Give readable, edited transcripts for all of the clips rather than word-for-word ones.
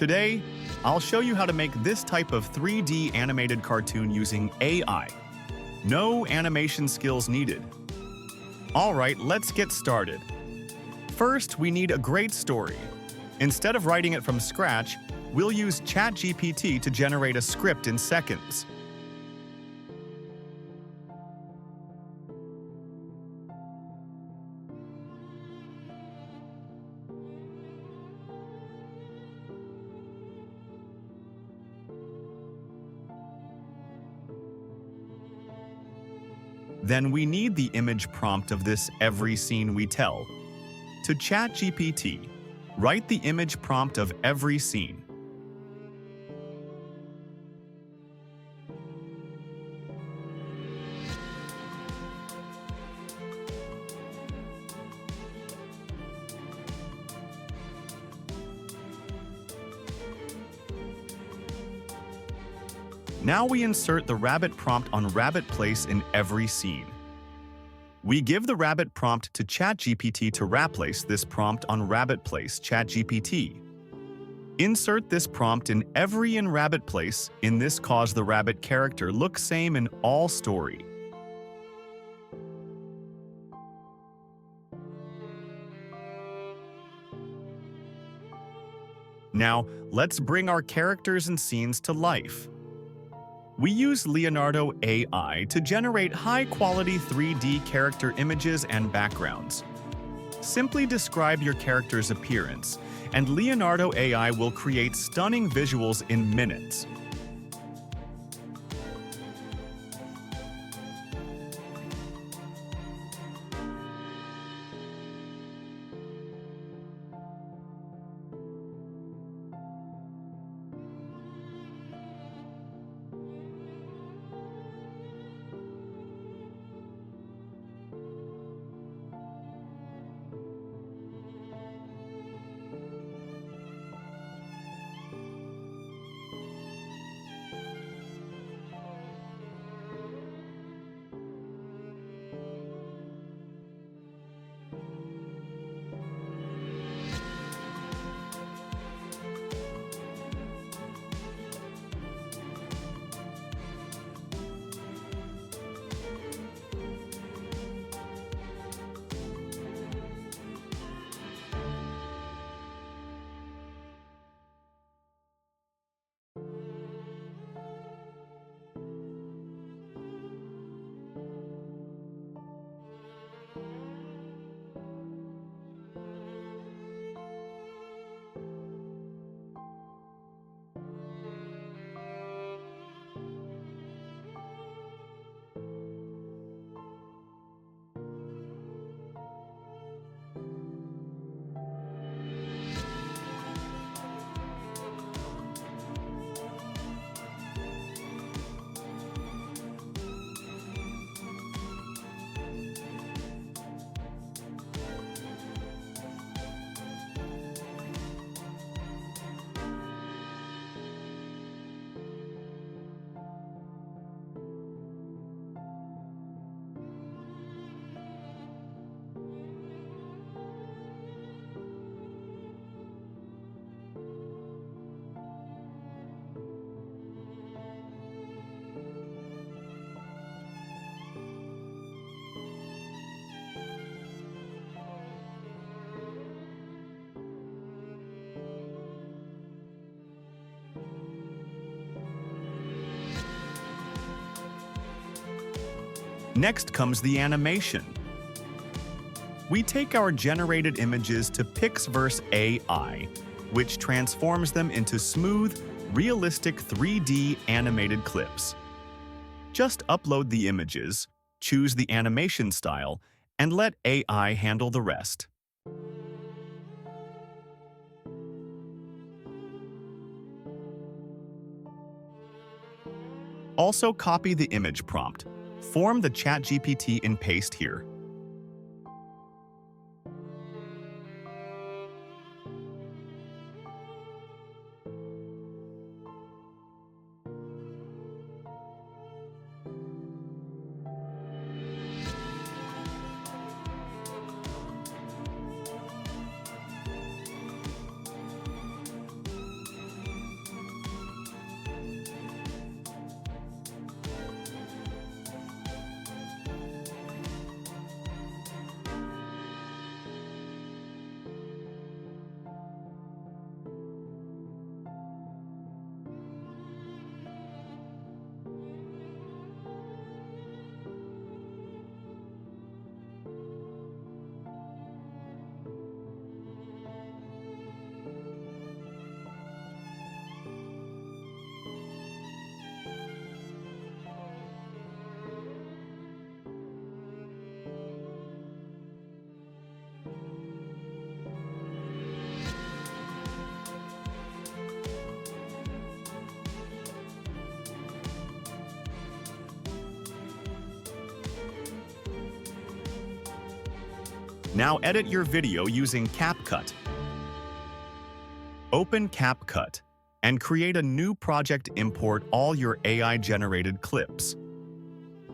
Today, I'll show you how to make this type of 3D animated cartoon using AI. No animation skills needed. Alright, let's get started. First, we need a great story. Instead of writing it from scratch, we'll use ChatGPT to generate a script in seconds. Then we need the image prompt of this every scene we tell. To ChatGPT, write the image prompt of every scene. Now we insert the rabbit prompt on rabbit place in every scene. We give the rabbit prompt to ChatGPT to replace this prompt on rabbit place ChatGPT. Insert this prompt in every in rabbit place. In this cause the rabbit character look same in all story. Now, let's bring our characters and scenes to life. We use Leonardo AI to generate high-quality 3D character images and backgrounds. Simply describe your character's appearance, and Leonardo AI will create stunning visuals in minutes. Next comes the animation. We take our generated images to Pixverse AI, which transforms them into smooth, realistic 3D animated clips. Just upload the images, choose the animation style, and let AI handle the rest. Also copy the image prompt. Form the ChatGPT and paste here. Now edit your video using CapCut. Open CapCut and create a new project. Import all your AI-generated clips.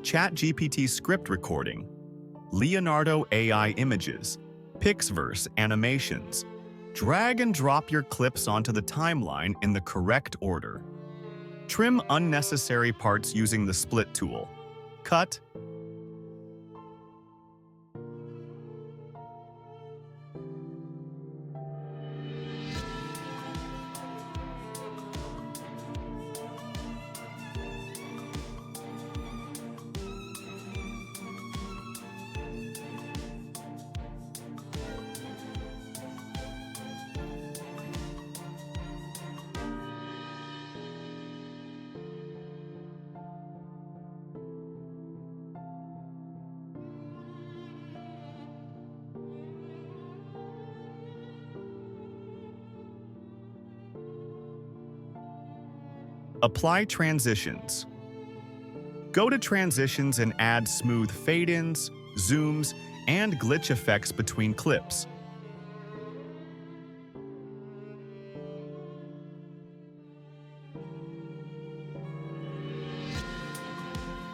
ChatGPT script recording, Leonardo AI images, Pixverse animations. Drag and drop your clips onto the timeline in the correct order. Trim unnecessary parts using the split tool. Cut, apply transitions. Go to transitions and add smooth fade-ins, zooms, and glitch effects between clips.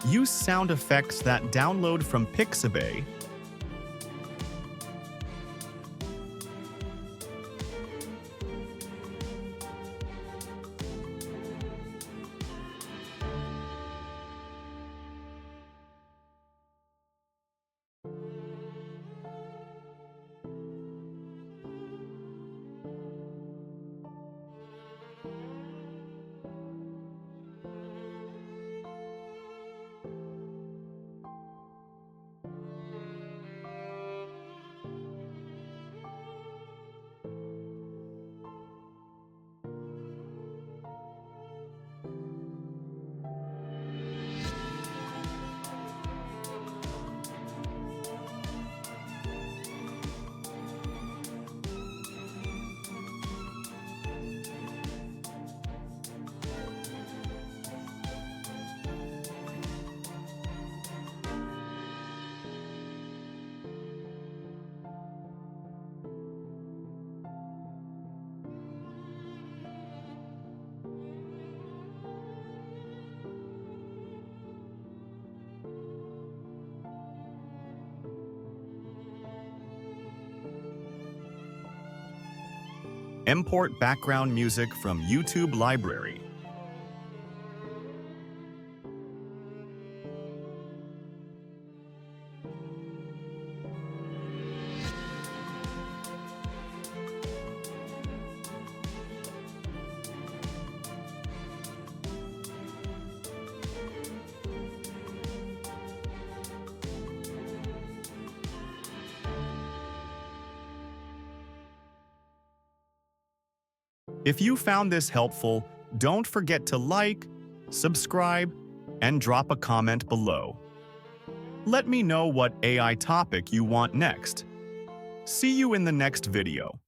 Use sound effects that download from Pixabay. Import background music from YouTube library. If you found this helpful, don't forget to like, subscribe, and drop a comment below. Let me know what AI topic you want next. See you in the next video.